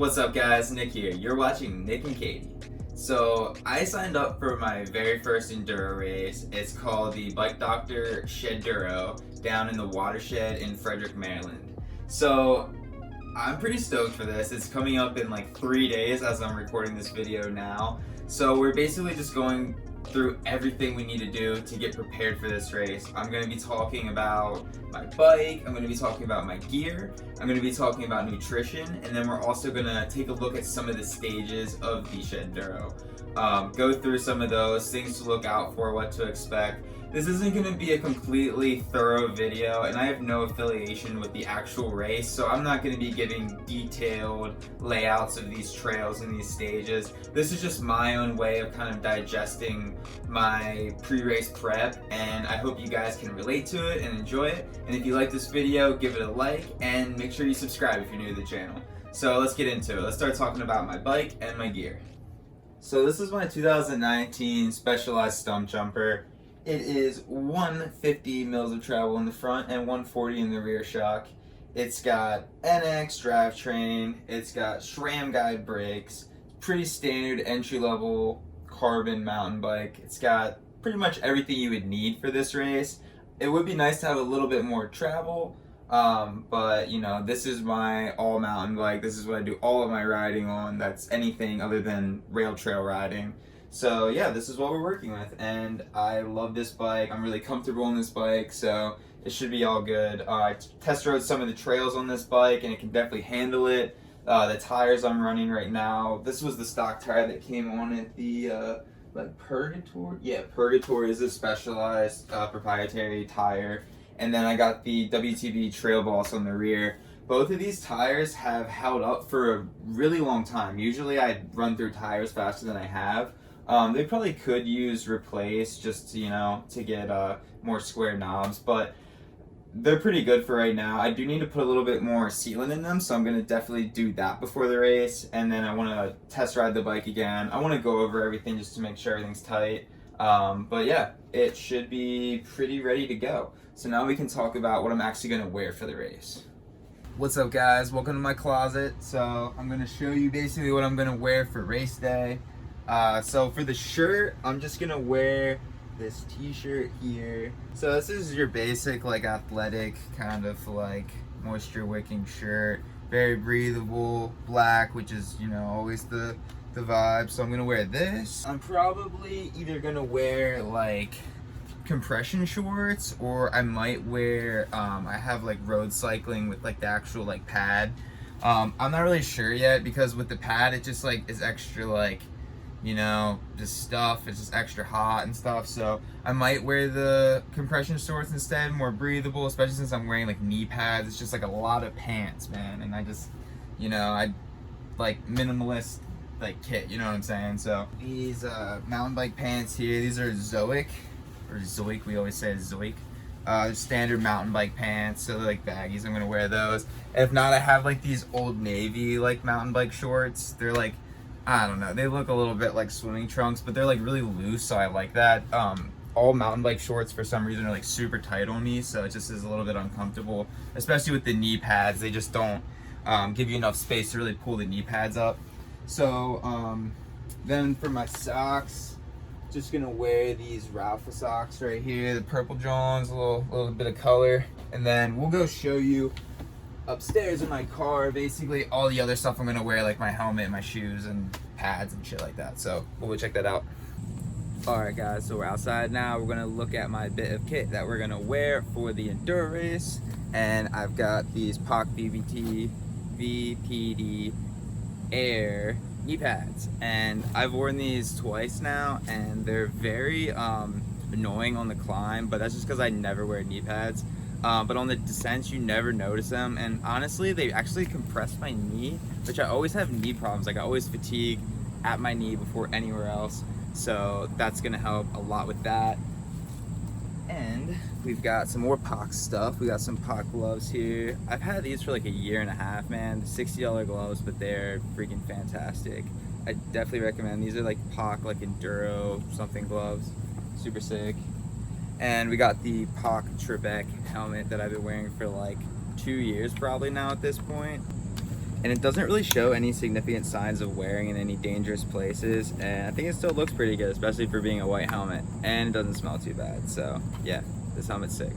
What's up guys, Nick here. You're watching Nick and Katie. So I signed up for my very first Enduro race. It's called the Bike Doctor Sheduro down in the watershed in Frederick, Maryland. So I'm pretty stoked for this. It's coming up in like 3 days as I'm recording this video now. So we're basically just going through everything we need to do to get prepared for this race. I'm going to be talking about my bike, I'm going to be talking about my gear, I'm going to be talking about nutrition, and then we're also going to take a look at some of the stages of the Sheduro. Go through some of those, things to look out for, what to expect. This isn't going to be a completely thorough video, and I have no affiliation with the actual race, so I'm not going to be giving detailed layouts of these trails and these stages. This is just my own way of kind of digesting my pre-race prep, and I hope you guys can relate to it and enjoy it. And if you like this video, give it a like, and make sure you subscribe if you're new to the channel. So let's get into it. Let's start talking about my bike and my gear. So this is my 2019 Specialized Stump Jumper. It is 150 mils of travel in the front and 140 in the rear shock. It's got NX drivetrain, it's got SRAM guide brakes, pretty standard entry-level carbon mountain bike. It's got pretty much everything you would need for this race. It would be nice to have a little bit more travel, but you know, this is my all mountain bike. This is what I do all of my riding on. That's anything other than rail trail riding. So yeah, this is what we're working with, and I love this bike. I'm really comfortable on this bike, so it should be all good. I test rode some of the trails on this bike, and it can definitely handle it. The tires I'm running right now, this was the stock tire that came on at the like Purgatory? Yeah, Purgatory is a Specialized proprietary tire. And then I got the WTB Trail Boss on the rear. Both of these tires have held up for a really long time. Usually I run through tires faster than I have. They probably could use replace just to, you know, to get more square knobs, but they're pretty good for right now. I do need to put a little bit more sealant in them, so I'm going to definitely do that before the race. And then I want to test ride the bike again. I want to go over everything just to make sure everything's tight. But yeah, it should be pretty ready to go. So now we can talk about what I'm actually going to wear for the race. What's up guys, welcome to my closet. So I'm going to show you basically what I'm going to wear for race day. So for the shirt, I'm just gonna wear this t-shirt here. So this is your basic like athletic kind of like moisture wicking shirt. Very breathable, black, which is, you know, always the vibe. So I'm gonna wear this. I'm probably either gonna wear like compression shorts, or I might wear, I have like road cycling with like the actual like pad. I'm not really sure yet, because with the pad it just like is extra like, you know, just stuff, it's just extra hot and stuff. So I might wear the compression shorts instead, more breathable, especially since I'm wearing like knee pads. It's just like a lot of pants, man, and I just, you know, I like minimalist like kit, you know what I'm saying? So these mountain bike pants here, these are Zoic, or Zoic, we always say Zoic. Standard mountain bike pants, so they're like baggies. I'm gonna wear those. And if not, I have like these Old Navy like mountain bike shorts. They're like, I don't know, they look a little bit like swimming trunks, but they're like really loose, so I like that. All mountain bike shorts for some reason are like super tight on me, so it just is a little bit uncomfortable, especially with the knee pads. They just don't give you enough space to really pull the knee pads up. So then for my socks, just gonna wear these Ralph socks right here, the purple Johns, a little bit of color, and then we'll go show you upstairs in my car basically all the other stuff I'm gonna wear, like my helmet, my shoes, and pads and shit like that. So we'll go check that out. Alright guys, so we're outside now. We're gonna look at my bit of kit that we're gonna wear for the Enduro race. And I've got these POC VPD Air knee pads, and I've worn these twice now, and they're very annoying on the climb, but that's just because I never wear knee pads. But on the descents, you never notice them, and honestly, they actually compress my knee, which I always have knee problems. Like I always fatigue at my knee before anywhere else, so that's gonna help a lot with that. And we've got some more POC stuff. We got some POC gloves here. I've had these for like 1.5 years, man. $60 gloves, but they're freaking fantastic. I definitely recommend. These are like POC, like Enduro something gloves. Super sick. And we got the POC Trebek helmet that I've been wearing for like 2 years probably now at this point. and it doesn't really show any significant signs of wearing in any dangerous places, and I think it still looks pretty good, especially for being a white helmet, and it doesn't smell too bad. So yeah, this helmet's sick.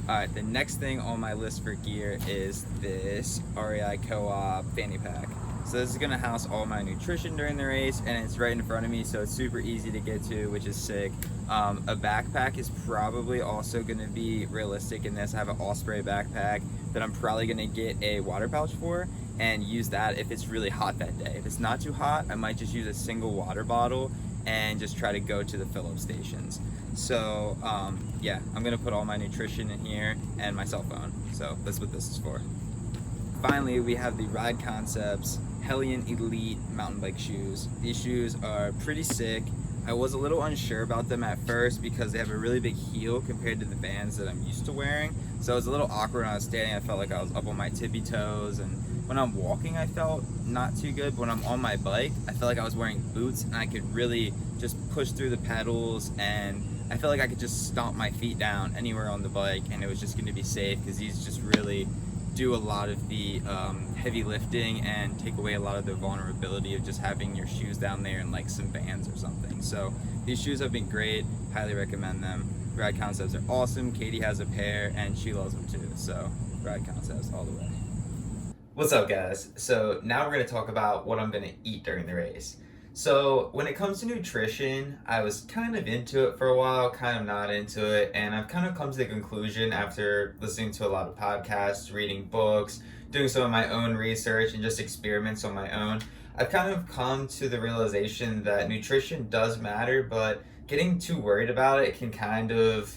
Alright, the next thing on my list for gear is this REI Co-op fanny pack. So this is going to house all my nutrition during the race, and it's right in front of me, so it's super easy to get to, which is sick. A backpack is probably also going to be realistic in this. I have an Osprey backpack that I'm probably going to get a water pouch for and use that if it's really hot that day. If it's not too hot, I might just use a single water bottle and just try to go to the fill-up stations. So yeah, I'm gonna put all my nutrition in here and my cell phone. So that's what this is for. Finally, we have the Ride Concepts Hellion Elite mountain bike shoes. These shoes are pretty sick. I was a little unsure about them at first because they have a really big heel compared to the Vans that I'm used to wearing. So it was a little awkward when I was standing. I felt like I was up on my tippy toes, and when I'm walking I felt not too good, but when I'm on my bike I felt like I was wearing boots and I could really just push through the pedals, and I felt like I could just stomp my feet down anywhere on the bike and it was just going to be safe, because these just really do a lot of the heavy lifting and take away a lot of the vulnerability of just having your shoes down there in like some Vans or something. So these shoes have been great, highly recommend them. Ride Concepts are awesome. Katie has a pair and she loves them too, so Ride Concepts all the way. What's up, guys? So now we're going to talk about what I'm going to eat during the race. So when it comes to nutrition, I was kind of into it for a while, kind of not into it, and I've kind of come to the conclusion after listening to a lot of podcasts, reading books, doing some of my own research, and just experiments on my own. I've kind of come to the realization that nutrition does matter, but getting too worried about it can kind of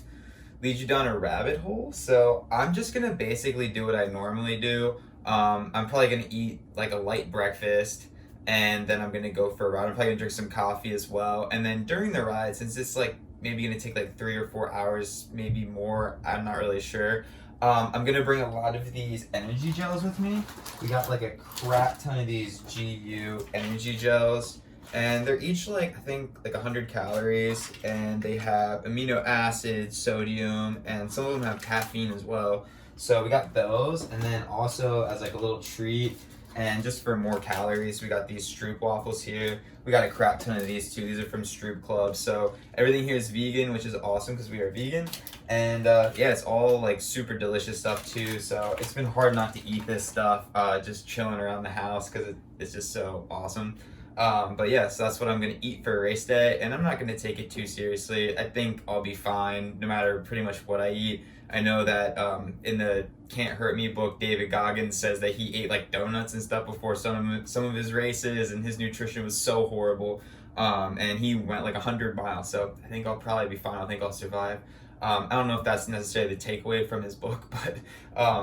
lead you down a rabbit hole. So I'm just gonna basically do what I normally do. I'm probably gonna eat like a light breakfast, and then I'm gonna go for a ride. I'm probably gonna drink some coffee as well. And then during the ride, since it's like maybe gonna take like 3 or 4 hours, maybe more, I'm not really sure. I'm gonna bring a lot of these energy gels with me. We got like a crap ton of these GU energy gels, and they're each like I think like 100 calories, and they have amino acids, sodium, and some of them have caffeine as well. So we got those, and then also as like a little treat and just for more calories, we got these Stroop waffles here. We got a crap ton of these too. These are from Stroop Club. So everything here is vegan, which is awesome because we are vegan. And yeah, it's all like super delicious stuff too. So it's been hard not to eat this stuff just chilling around the house because it's just so awesome. But yeah, so that's what I'm gonna eat for race day, and I'm not gonna take it too seriously. I think I'll be fine no matter pretty much what I eat. I know that in the Can't Hurt Me book, David Goggins says that he ate like donuts and stuff before some of his races, and his nutrition was so horrible. And he went like 100 miles, so I think I'll probably be fine. I think I'll survive. I don't know if that's necessarily the takeaway from his book, but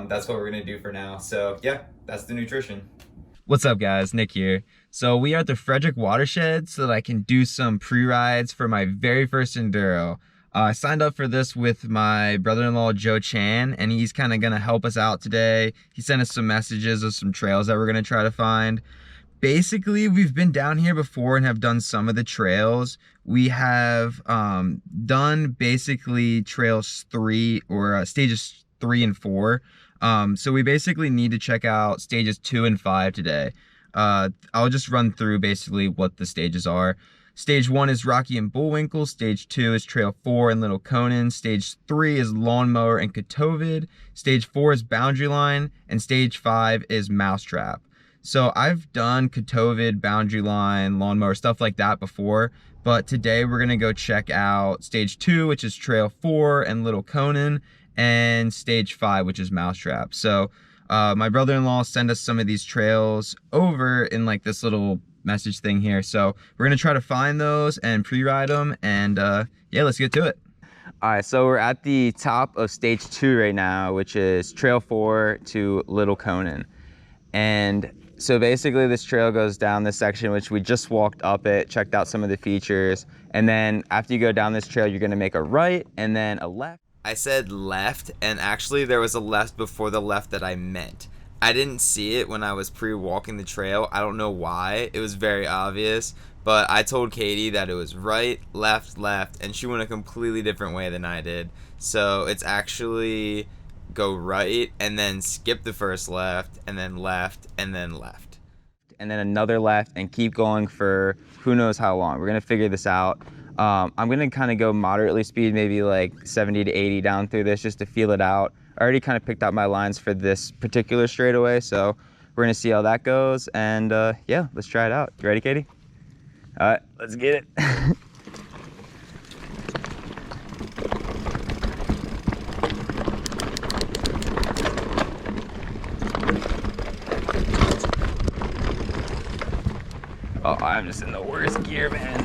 that's what we're gonna do for now. So yeah, that's the nutrition. What's up, guys? Nick here. So we are at the Frederick Watershed so that I can do some pre-rides for my very first Enduro. I signed up for this with my brother-in-law, Joe Chan, and he's kind of going to help us out today. He sent us some messages of some trails that we're going to try to find. Basically, we've been down here before and have done some of the trails. We have done basically trails 3 or stages 3 and 4. So we basically need to check out stages 2 and 5 today. I'll just run through basically what the stages are. Stage 1 is Rocky and Bullwinkle. Stage 2 is Trail 4 and Little Conan. Stage 3 is Lawnmower and Kotovid. Stage 4 is Boundary Line. And Stage 5 is Mousetrap. So I've done Kotovid, Boundary Line, Lawnmower, stuff like that before. But today we're going to go check out Stage 2, which is Trail 4 and Little Conan, and Stage 5, which is Mousetrap. So my brother-in-law sent us some of these trails over in like this little message thing here. So we're gonna try to find those and pre-ride them, and yeah, let's get to it. All right, so we're at the top of Stage 2 right now, which is Trail 4 to Little Conan. And so basically this trail goes down this section, which we just walked up it, checked out some of the features, and then after you go down this trail, you're gonna make a right and then a left. I said left, and actually there was a left before the left that I meant. I didn't see it when I was pre-walking the trail. I don't know why. It was very obvious, but I told Katie that it was right, left, left, and she went a completely different way than I did. So it's actually go right, and then skip the first left, and then left, and then left. And then another left, and keep going for who knows how long. We're gonna figure this out. I'm gonna kind of go moderately speed, maybe like 70 to 80 down through this just to feel it out. I already kind of picked out my lines for this particular straightaway, so we're gonna see how that goes. And yeah, let's try it out. You ready, Katie? All right, let's get it. Oh, I'm just in the worst gear, man.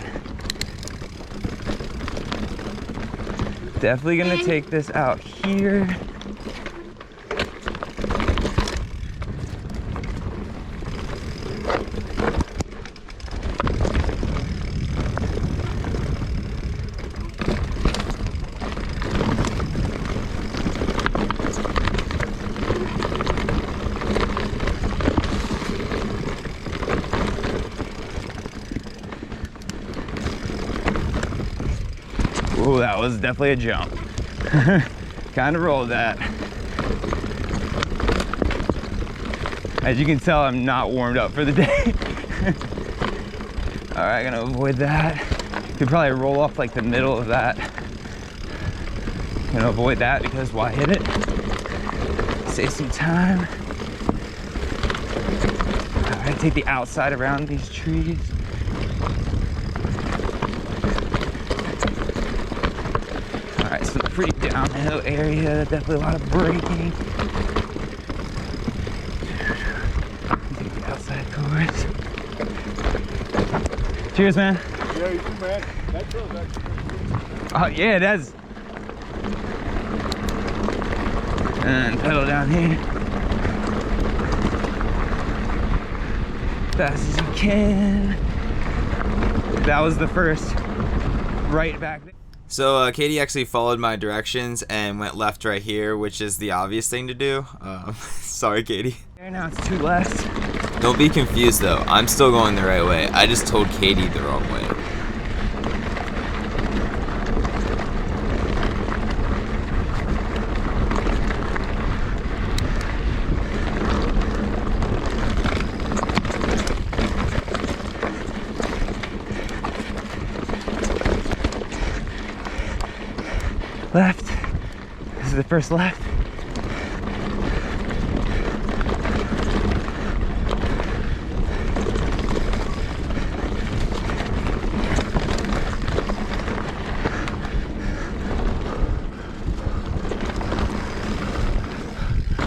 Definitely gonna take this out here. Oh, that was definitely a jump. Kind of rolled that. As you can tell, I'm not warmed up for the day. All right, gonna avoid that. Could probably roll off like the middle of that. Gonna avoid that because why hit it? Save some time. All right, take the outside around these trees. All right, so pretty downhill area, definitely a lot of braking. Take the outside course. Cheers, man. Yeah, you too, man. That feels actually pretty Oh, yeah, it does. And pedal down here. Fast as you can. That was the first right back there. So Katie actually followed my directions and went left right here, which is the obvious thing to do. Sorry, Katie. There, now it's 2 left. Don't be confused though, I'm still going the right way. I just told Katie the wrong way. Left. This is the first left.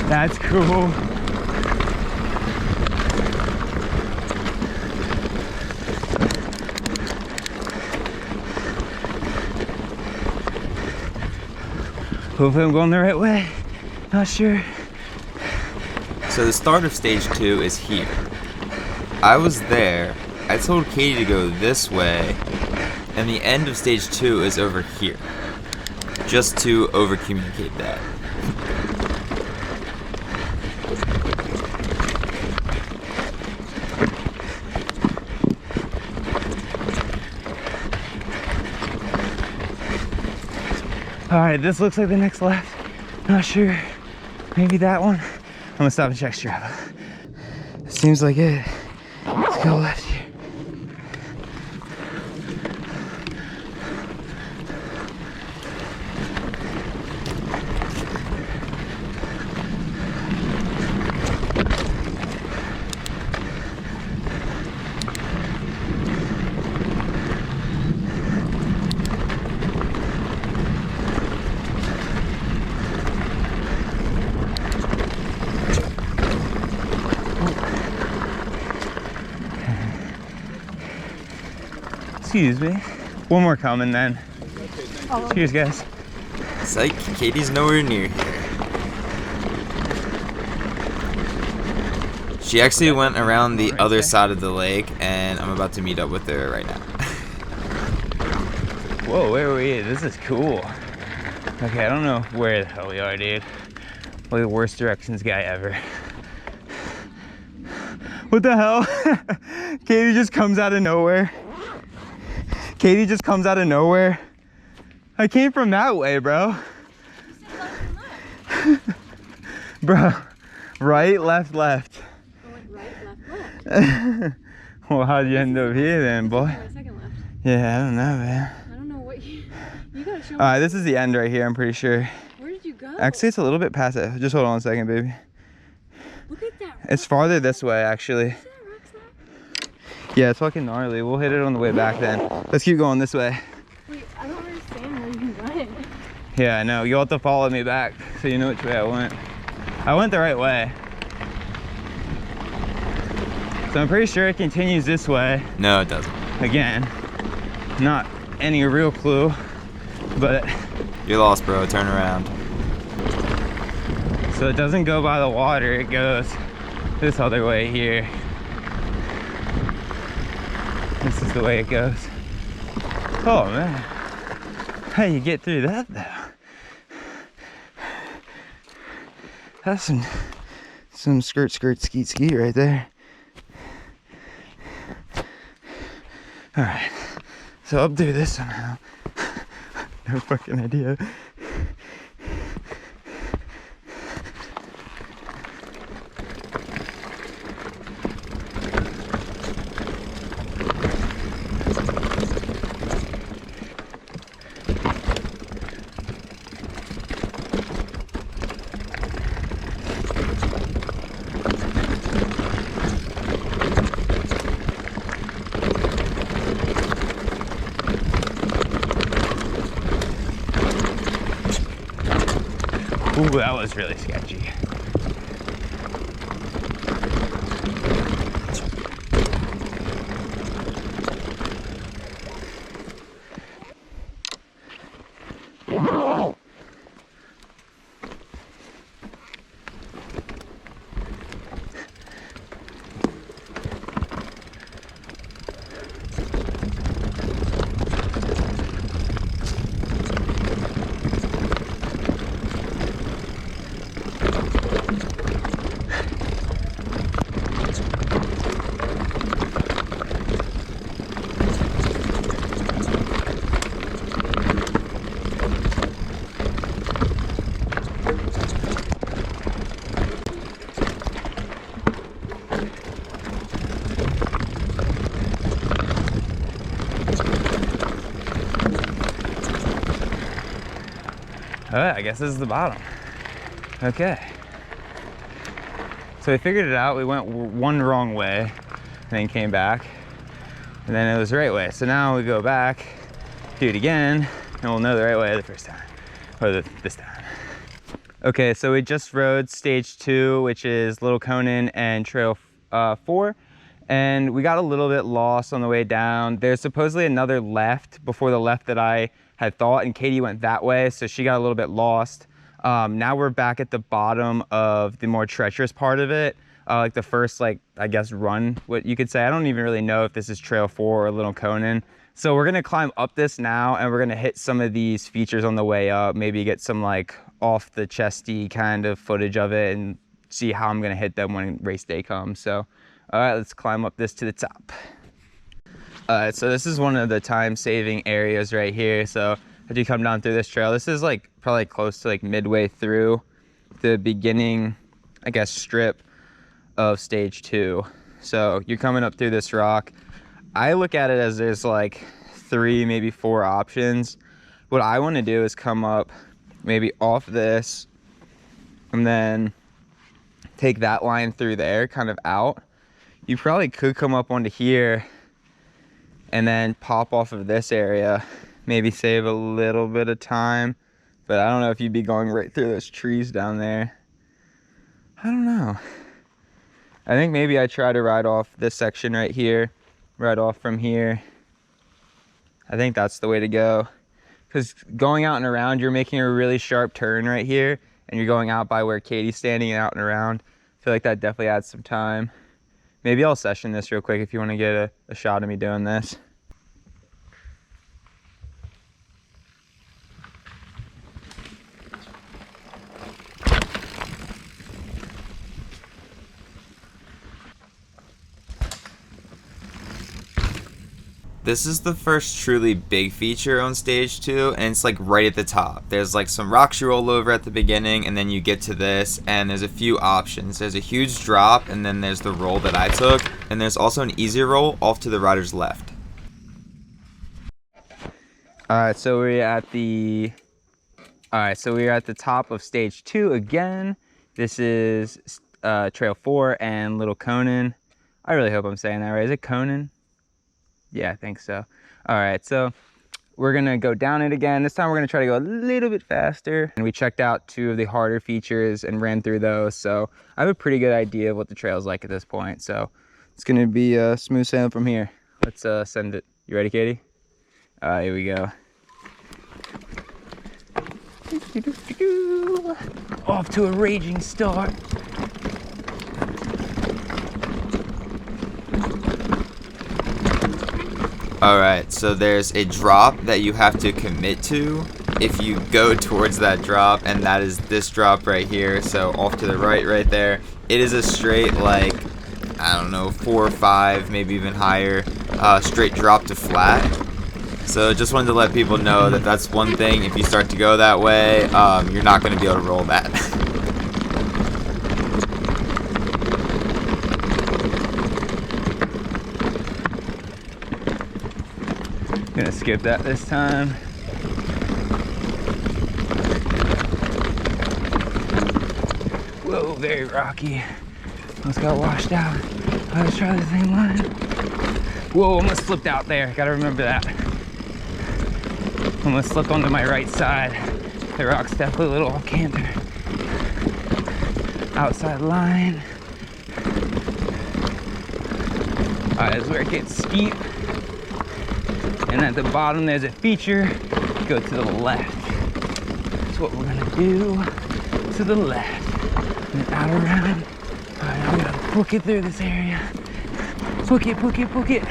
That's cool. Hopefully I'm going the right way. Not sure. So the start of stage 2 is here. I was there, I told Katie to go this way, and the end of stage 2 is over here. Just to over communicate that. All right, this looks like the next left. Not sure. Maybe that one. I'm gonna stop and check Strava. Seems like it. Let's go left here. Excuse me. One more coming then. Cheers, guys. Psych, Katie's nowhere near here. She actually went around the other side of the lake, and I'm about to meet up with her right now. Whoa, where are we? This is cool. Okay, I don't know where the hell we are, dude. We're the worst directions guy ever. What the hell? Katie just comes out of nowhere. Katie just comes out of nowhere. I came from that way, bro. Bro, right, left, left. I went right, left, left. Well, how'd you end up here then, boy? My second left. Yeah, I don't know, man. I don't know what you gotta show me. Alright, this is the end right here, I'm pretty sure. Where did you go? Actually, it's a little bit past it. Just hold on a second, baby. Look at that. It's farther this way, actually. See that rock slide? Yeah, it's fucking gnarly. We'll hit it on the way back then. Let's keep going this way. Wait, I don't understand where you went. Yeah, I know. You'll have to follow me back so you know which way I went. I went the right way. So I'm pretty sure it continues this way. No, it doesn't. Again, not any real clue, but You're lost, bro. Turn around. so it doesn't go by the water, it goes this other way here. This is the way it goes. Oh man, how you get through that though? That's some skirt skeet skeet right there. All right, so up through this somehow. No fucking idea. Ooh, that was really sketchy. Alright, I guess this is the bottom. Okay. So we figured it out. We went one wrong way and then came back. And then it was the right way. So now we go back, do it again, and we'll know the right way the first time. Or this time. Okay, so we just rode stage 2, which is Little Conan and Trail 4. And we got a little bit lost on the way down. There's supposedly another left before the left that I had thought, and Katie went that way, so she got a little bit lost. Now we're back at the bottom of the more treacherous part of it, like the first, I guess, run, what you could say. I don't even really know if this is Trail 4 or Little Conan. So we're gonna climb up this now, and we're gonna hit some of these features on the way up, maybe get some off the chesty kind of footage of it and see how I'm gonna hit them when race day comes. So, all right, let's climb up this to the top. So this is one of the time-saving areas right here. So as you come down through this trail, this is probably close to midway through the beginning, I guess, strip of stage 2. So you're coming up through this rock. I look at it as there's 3, maybe 4 options. What I want to do is come up maybe off this and then take that line through there, kind of out. You probably could come up onto here and then pop off of this area, maybe save a little bit of time, but I don't know if you'd be going right through those trees down there. I don't know. I think maybe I try to ride off this section right here, right off from here. I think that's the way to go, because going out and around, you're making a really sharp turn right here, and you're going out by where Katie's standing and out and around. I feel like that definitely adds some time. Maybe I'll session this real quick if you want to get a shot of me doing this. This is the first truly big feature on stage 2, and it's like right at the top. There's like some rocks you roll over at the beginning, and then you get to this, and there's a few options. There's a huge drop, and then there's the roll that I took, and there's also an easy roll off to the rider's left. Alright, so we're at the top of stage 2 again. This is Trail 4 and Little Conan. I really hope I'm saying that right. Is it Conan? Yeah, I think so. All right, so we're gonna go down it again. This time we're gonna try to go a little bit faster. And we checked out 2 of the harder features and ran through those. So I have a pretty good idea of what the trail's like at this point. So it's gonna be smooth sailing from here. Let's send it. You ready, Katie? Here we go. Off to a raging start. Alright, so there's a drop that you have to commit to if you go towards that drop, and that is this drop right here. So off to the right there. It is a straight, like, I don't know, 4 or 5, maybe even higher, straight drop to flat. So just wanted to let people know that that's one thing. If you start to go that way, you're not going to be able to roll that. Gonna skip that this time. Whoa, very rocky. Almost got washed out. Let's try the same line. Whoa, almost slipped out there. Gotta remember that. Almost slipped onto my right side. The rock's definitely a little off canter. Outside line. Alright, this is where it gets steep. And at the bottom there's a feature. Go to the left. That's what we're gonna do. To the left. And then out around. Alright, now we gotta book it through this area. Book it, book it, book it.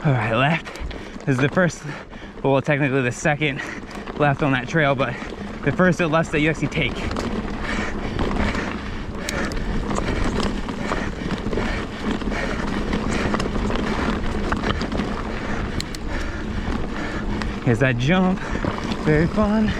All right, left. This is the first, well, technically the second left on that trail, but the first left that you actually take. Here's that jump, very fun.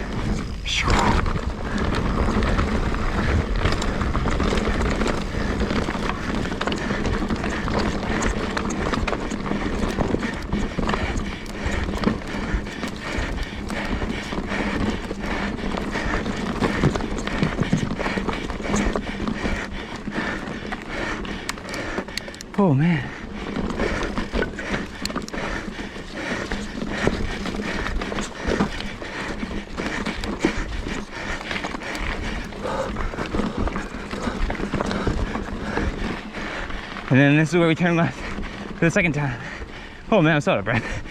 Oh man. And then this is where we turn left for the second time. Oh man, I'm so out of breath.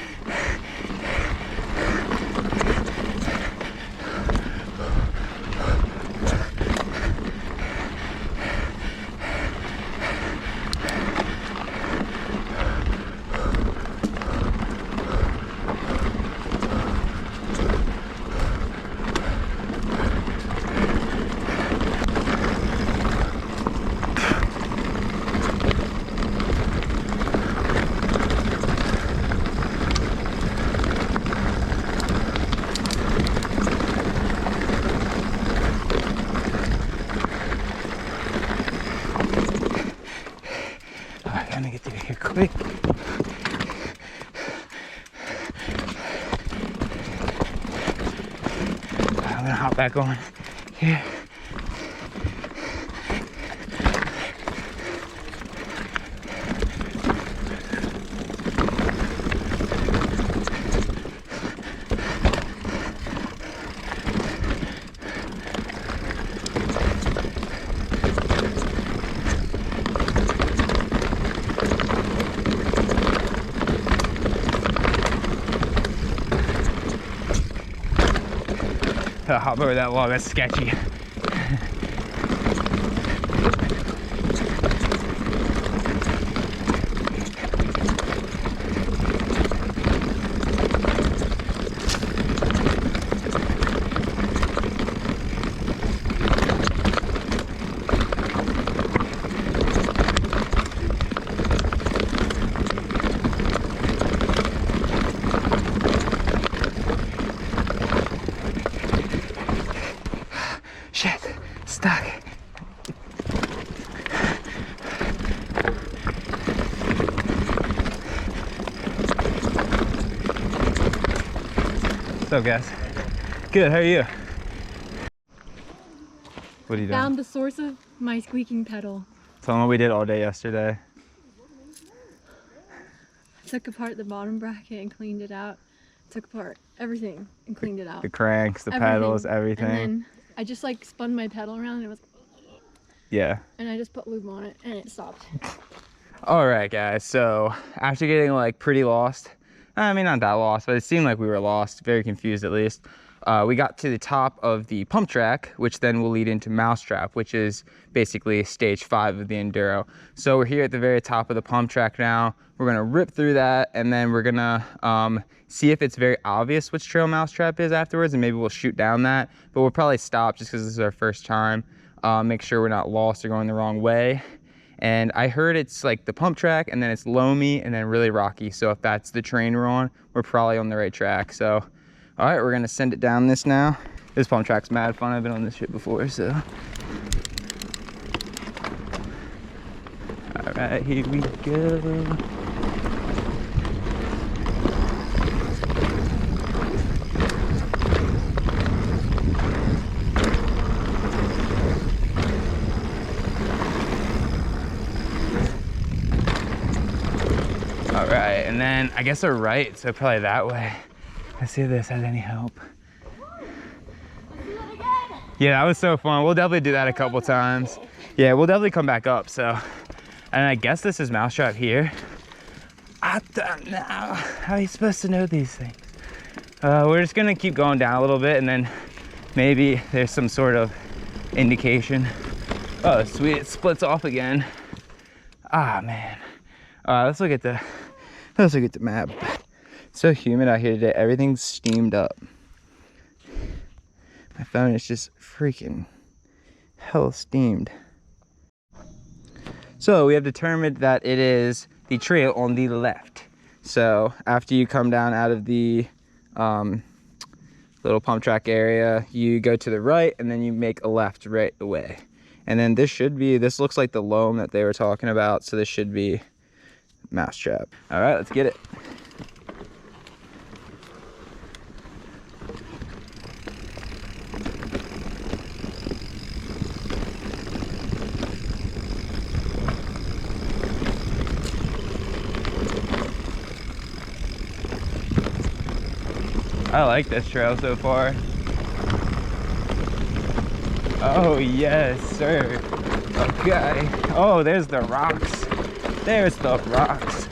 Let me get through here quick. I'm gonna hop back on here. to hop over that log. That's sketchy. Shit, stuck. What's up, guys? Good, how are you? What are you doing? Found the source of my squeaking pedal. Tell them what we did all day yesterday. Took apart the bottom bracket and cleaned it out. Took apart everything and cleaned it out. The cranks, the pedals, everything. And then I just like spun my pedal around and it was, Yeah. and I just put lube on it and it stopped. All right, guys. So after getting like pretty lost, I mean, not that lost, but it seemed like we were lost, very confused at least. We got to the top of the pump track, which then will lead into Mousetrap, which is basically stage 5 of the Enduro. So we're here at the very top of the pump track now. We're gonna rip through that, and then we're gonna see if it's very obvious which trail Mousetrap is afterwards, and maybe we'll shoot down that. But we'll probably stop just because this is our first time. Make sure we're not lost or going the wrong way. And I heard it's like the pump track, and then it's loamy, and then really rocky. So if that's the terrain we're on, we're probably on the right track. So, all right, we're gonna send it down this now. This pump track's mad fun. I've been on this shit before, so. All right, here we go. All right, and then I guess we're right, so probably that way. Let's see if this has any help. Yeah, that was so fun. We'll definitely do that a couple times. Yeah, we'll definitely come back up, so. And I guess this is Mousetrap here. I don't know. How are you supposed to know these things? We're just gonna keep going down a little bit, and then maybe there's some sort of indication. Oh, sweet, it splits off again. Ah, man. Let's look at the map. It's so humid out here today. Everything's steamed up. My phone is just freaking hell steamed. So we have determined that it is the trail on the left. So after you come down out of the little pump track area, you go to the right, and then you make a left right away. And then this looks like the loam that they were talking about. So this should be Mousetrap. All right, let's get it. I like this trail so far. Oh, yes, sir. Okay. Oh, there's the rocks. There's the rocks.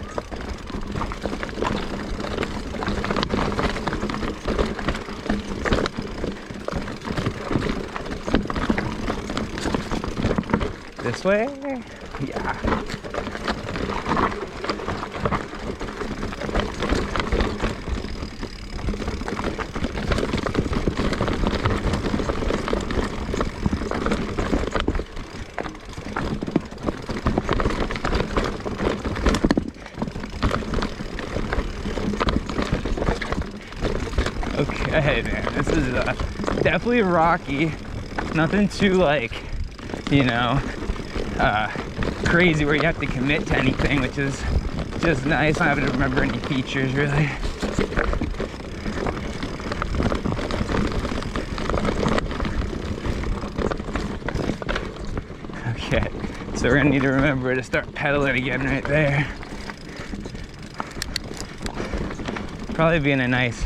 This way? Yeah. Okay, man, this is definitely rocky. Nothing too, like, you know, crazy where you have to commit to anything, which is just nice. Not having to remember any features, really. Okay, so we're gonna need to remember to start pedaling again right there. Probably being a nice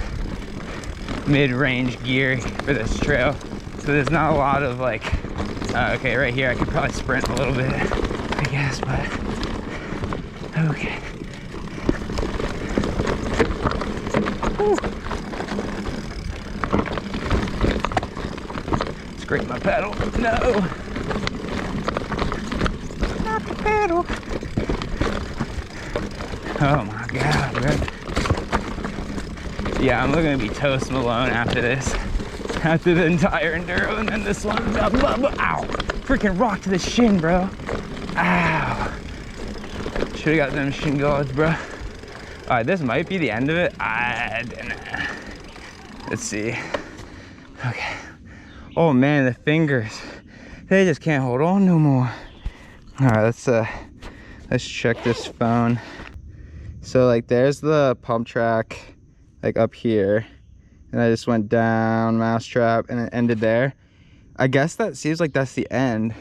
mid-range gear for this trail, so there's not a lot of like okay, right here I could probably sprint a little bit, I guess, but okay. Scrape my pedal. No! Not the pedal! Oh my god, man. Yeah, I'm gonna be toast Malone after this. After the entire enduro and then this one. Ow! Freaking rock to the shin, bro. Ow. Should've got them shin guards, bro. Alright, this might be the end of it. I don't know. Let's see. Okay. Oh man, the fingers. They just can't hold on no more. Alright, let's check this phone. So like there's the pump track like up here. And I just went down mousetrap and it ended there. I guess that seems like that's the end.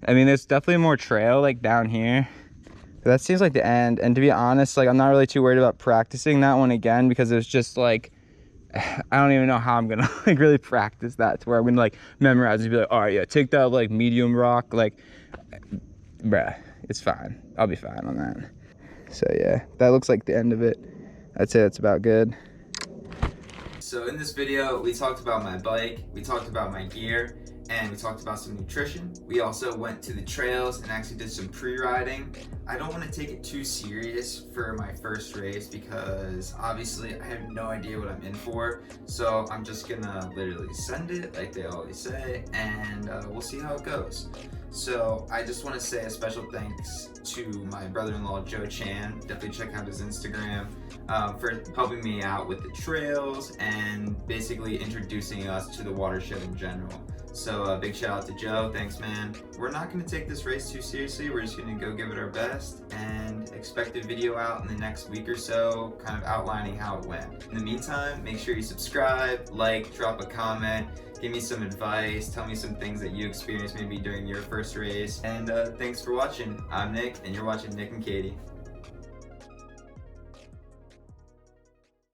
I mean, there's definitely more trail like down here. But that seems like the end. And to be honest, like I'm not really too worried about practicing that one again because it was just like, I don't even know how I'm gonna like really practice that to where I'm gonna like memorize and be like, all right, yeah, take that like medium rock, like, bruh, it's fine. I'll be fine on that. So yeah, that looks like the end of it. I'd say that's about good. So in this video, we talked about my bike, we talked about my gear, and we talked about some nutrition. We also went to the trails and actually did some pre-riding. I don't want to take it too serious for my first race because obviously I have no idea what I'm in for. So I'm just gonna literally send it like they always say, and we'll see how it goes. So I just want to say a special thanks to my brother-in-law Joe Chan. Definitely check out his Instagram for helping me out with the trails and basically introducing us to the watershed in general. So a big shout out to Joe, thanks man. We're not going to take this race too seriously, we're just going to go give it our best and expect a video out in the next week or so, kind of outlining how it went. In the meantime, make sure you subscribe, like, drop a comment, give me some advice, tell me some things that you experienced maybe during your first race, and thanks for watching. I'm Nick, and you're watching Nick and Katie.